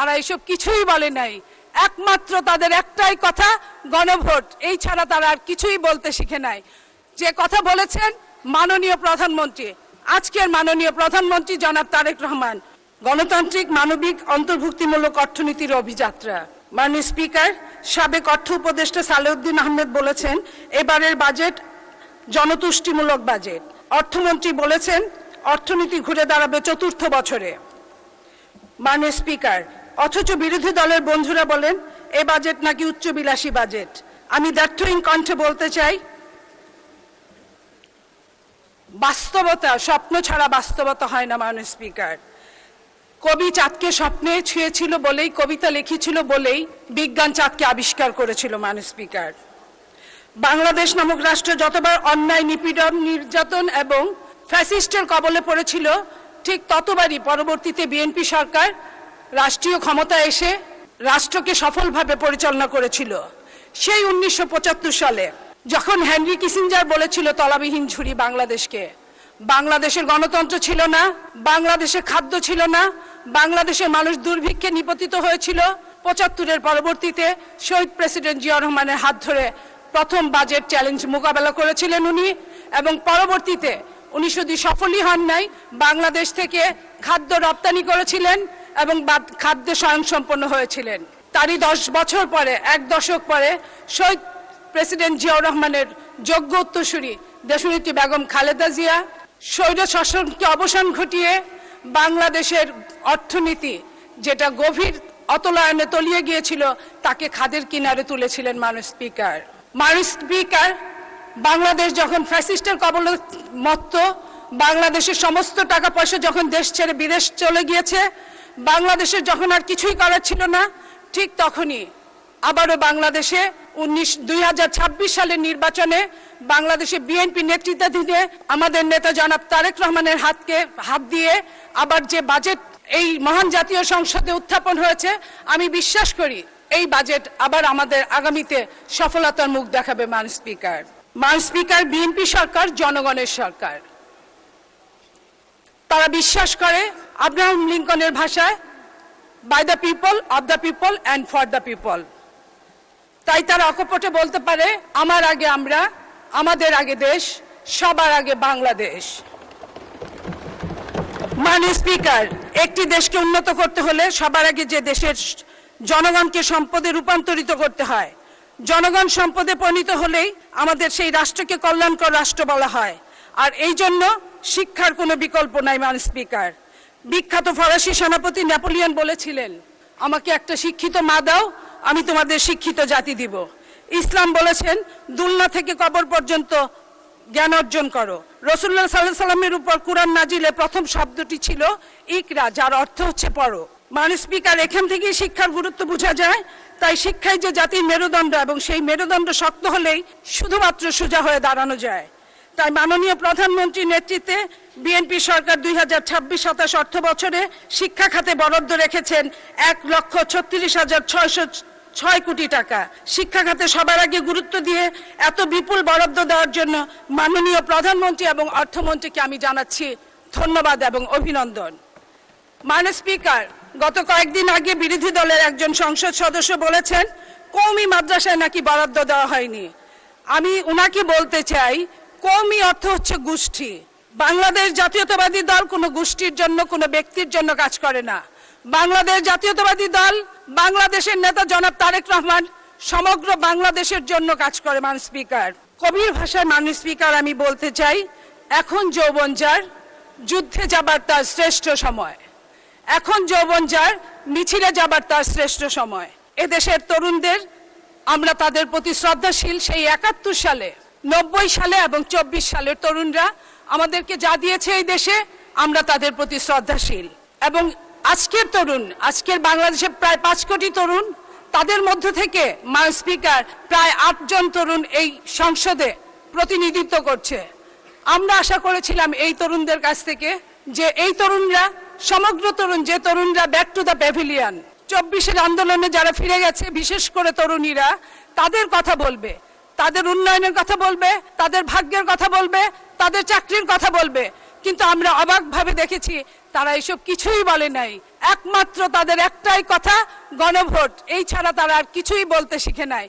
তারা এসব কিছুই বলে নাই। একমাত্র তাদের একটাই কথা, গণভোট। এই ছাড়া তারা আর কিছুই বলতে শিখে নাই। যে কথা বলেছেন মাননীয় প্রধানমন্ত্রী, আজকের মাননীয় প্রধানমন্ত্রী জনাব তারেক রহমান, গণতান্ত্রিক মানবিক অন্তর্ভুক্তিমূলক অর্থনীতির অভিযাত্রা। মাননীয় স্পিকার, সাবেক অর্থ উপদেষ্টা সালেউদ্দিন আহমেদ বলেছেন এবারের বাজেট জনতুষ্টিমূলক বাজেট। অর্থমন্ত্রী বলেছেন অর্থনীতি ঘুরে দাঁড়াবে চতুর্থ বছরে। মাননীয় স্পিকার, অথচ বিরোধী দলের বন্ধুরা বলেন এই বাজেট নাকি উচ্চবিলাসী বাজেট। আমি দ্ব্যর্থহীন কণ্ঠে বলতে চাই, বাস্তবতা স্বপ্ন ছাড়া বাস্তবতা হয় না। মাননীয় স্পিকার, কবি চাঁদকে স্বপ্নে ছুঁয়েছিল বলেই, কবিতা লিখেছিল বলেই বিজ্ঞান চাঁদকে আবিষ্কার করেছিল। মাননীয় স্পিকার, বাংলাদেশ নামক রাষ্ট্র যতবার অন্যায়, নিপীড়ন, নির্যাতন এবং ফ্যাসিস্টের কবলে পড়েছিল, ঠিক ততবারই পরবর্তীতে বিএনপি সরকার রাষ্ট্রীয় ক্ষমতায় এসে রাষ্ট্রকে সফলভাবে পরিচালনা করেছিল। সেই 1975 সালে যখন হেনরি কিসিঞ্জার বলেছিল তলাবিহীন ঝুড়ি বাংলাদেশকে, বাংলাদেশের গণতন্ত্র ছিল না, বাংলাদেশে খাদ্য ছিল না, বাংলাদেশের মানুষ দুর্ভিক্ষে নিপতিত হয়েছিল। 75-এর পরবর্তীতে শহীদ প্রেসিডেন্ট জিয়াউর রহমানের হাত ধরে প্রথম বাজেট চ্যালেঞ্জ মোকাবেলা করেছিলেন উনি, এবং পরবর্তীতে উনি শুধু সফলই হন নাই, বাংলাদেশ থেকে খাদ্য রপ্তানি করেছিলেন এবং খাদ্যে স্বয়ংসম্পন্ন হয়েছিলেন। তারই 10 বছর পরে, 1 দশক পরে শহীদ প্রেসিডেন্ট জিয়াউর রহমানের যোগ্য উত্তরসূরি দেশনেত্রী বেগম খালেদা জিয়া স্বৈর শাসনকে অবসান ঘটিয়ে বাংলাদেশের অর্থনীতি, যেটা গভীর অতলায়নে তলিয়ে গিয়েছিল, তাকে খাদের কিনারে তুলেছিলেন। মাননীয় স্পিকার, বাংলাদেশ যখন ফ্যাসিস্টের কবলে মত্ত, বাংলাদেশের সমস্ত টাকা পয়সা যখন দেশ ছেড়ে বিদেশ চলে গিয়েছে, বাংলাদেশের যখন আর কিছুই করার ছিল না, ঠিক তখনই আবারও বাংলাদেশে 2026 সালের নির্বাচনে বাংলাদেশে বিএনপি নেতৃত্বাধীনে আমাদের নেতা জনাব তারেক রহমানের হাত দিয়ে আবার যে বাজেট এই মহান জাতীয় সংসদে উত্থাপন হয়েছে, আমি বিশ্বাস করি এই বাজেট আবার আমাদের আগামীতে সফলতার মুখ দেখাবে। মাননীয় স্পিকার, বিএনপি সরকার জনগণের সরকার। তারা বিশ্বাস করে আব্রাহাম লিঙ্কনের ভাষায়, by the people, of the people and for the people. তাই তারা অকপটে বলতে পারে আমার আগে আমরা, আমাদের আগে দেশ, সবার আগে বাংলাদেশ। মাননীয় স্পিকার, একটি দেশকে উন্নত করতে হলে সবার আগে যে দেশের জনগণকে সম্পদে রূপান্তরিত করতে হয়, জনগণ সম্পদে পরিণত হলেই আমাদের সেই রাষ্ট্রকে কল্যাণকর রাষ্ট্র বলা হয়। আর এই জন্য শিক্ষার কোনো বিকল্প নাই। মাননীয় স্পিকার, বিখ্যাত ফরাসি সেনাপতি নেপোলিয়ন বলেছিলেন, আমাকে একটা শিক্ষিত মা দাও, আমি তোমাদের শিক্ষিত জাতি দিব। ইসলাম বলেছেন দুলনা থেকে কবর পর্যন্ত জ্ঞান অর্জন করো। রাসূলুল্লাহ সাল্লাল্লাহু আলাইহি ওয়াসাল্লামের উপর কুরআন নাজিলে প্রথম শব্দটি ছিল ইকরা, যার অর্থ হচ্ছে পড়ো। মাননীয় স্পিকার, এখান থেকেই শিক্ষার গুরুত্ব বোঝা যায়। তাই শিক্ষাই যে জাতির মেরুদণ্ড, এবং সেই মেরুদণ্ড শক্ত হলেই শুধুমাত্র সোজা হয়ে দাঁড়ানো যায়। তাই মাননীয় প্রধানমন্ত্রীর নেতৃত্বে বিএনপি সরকার 2026-27 অর্থ বছরে শিক্ষা খাতে বরাদ্দ রেখেছেন 1,36,606 কোটি টাকা। শিক্ষা খাতে সবার আগে গুরুত্ব দিয়ে এত বিপুল বরাদ্দ দেওয়ার জন্য মাননীয় প্রধানমন্ত্রী এবং অর্থমন্ত্রীকে আমি জানাচ্ছি ধন্যবাদ এবং অভিনন্দন। মাননীয় স্পিকার, গত কয়েকদিন আগে বিরোধী দলের একজন সংসদ সদস্য বলেছেন কওমি মাদ্রাসায় নাকি বরাদ্দ দেওয়া হয়নি। আমি উনাকে বলতে চাই, কওমি অর্থ হচ্ছে গোষ্ঠী। বাংলাদেশ জাতীয়তাবাদী দল কোনো গোষ্ঠীর জন্য, কোনো ব্যক্তির জন্য কাজ করে না। বাংলাদেশ জাতীয়তাবাদী দল, বাংলাদেশের নেতা জনাব তারেক রহমান সমগ্র বাংলাদেশের জন্য কাজ করে। মাননীয় স্পিকার, কবির ভাষায় মাননীয় স্পিকার আমি বলতে চাই, এখন যৌবন যার, যুদ্ধে যাবার তার শ্রেষ্ঠ সময়। এখন যৌবন যার, মিছিলে যাবার তার শ্রেষ্ঠ সময়। এদেশের তরুণদের আমরা তাদের প্রতি শ্রদ্ধাশীল। সেই 71 সালে, 90 সালে এবং 24 সালের তরুণরা আমাদেরকে যা দিয়েছে এই দেশে, আমরা তাদের প্রতি শ্রদ্ধাশীল। এবং আজকের তরুণ, আজকের বাংলাদেশের প্রায় 5 কোটি তরুণ, তাদের মধ্য থেকে মাননীয় স্পিকার প্রায় 8 জন তরুণ এই সংসদে প্রতিনিধিত্ব করছে। আমরা আশা করেছিলাম এই তরুণদের কাছ থেকে যে এই তরুণরা, সমগ্র তরুণ, যে তরুণরা ব্যাক টু দ্য প্যাভিলিয়ন, 24-এর আন্দোলনে যারা ফিরে গেছে, বিশেষ করে তরুণীরা, তাদের কথা বলবে, তাদের উন্নয়নের কথা বলবে, তাদের ভাগ্যের কথা বলবে, তাদের চাকরির কথা বলবে। কিন্তু আমরা অবাকভাবে দেখেছি তারা এসব কিছুই বলে নাই। একমাত্র তাদের একটাই কথা, গণভোট। এই ছাড়া তারা আর কিছুই বলতে শিখে নাই।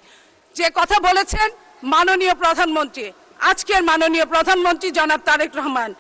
যে কথা বলেছেন মাননীয় প্রধানমন্ত্রী, আজকের মাননীয় প্রধানমন্ত্রী জনাব তারেক রহমান,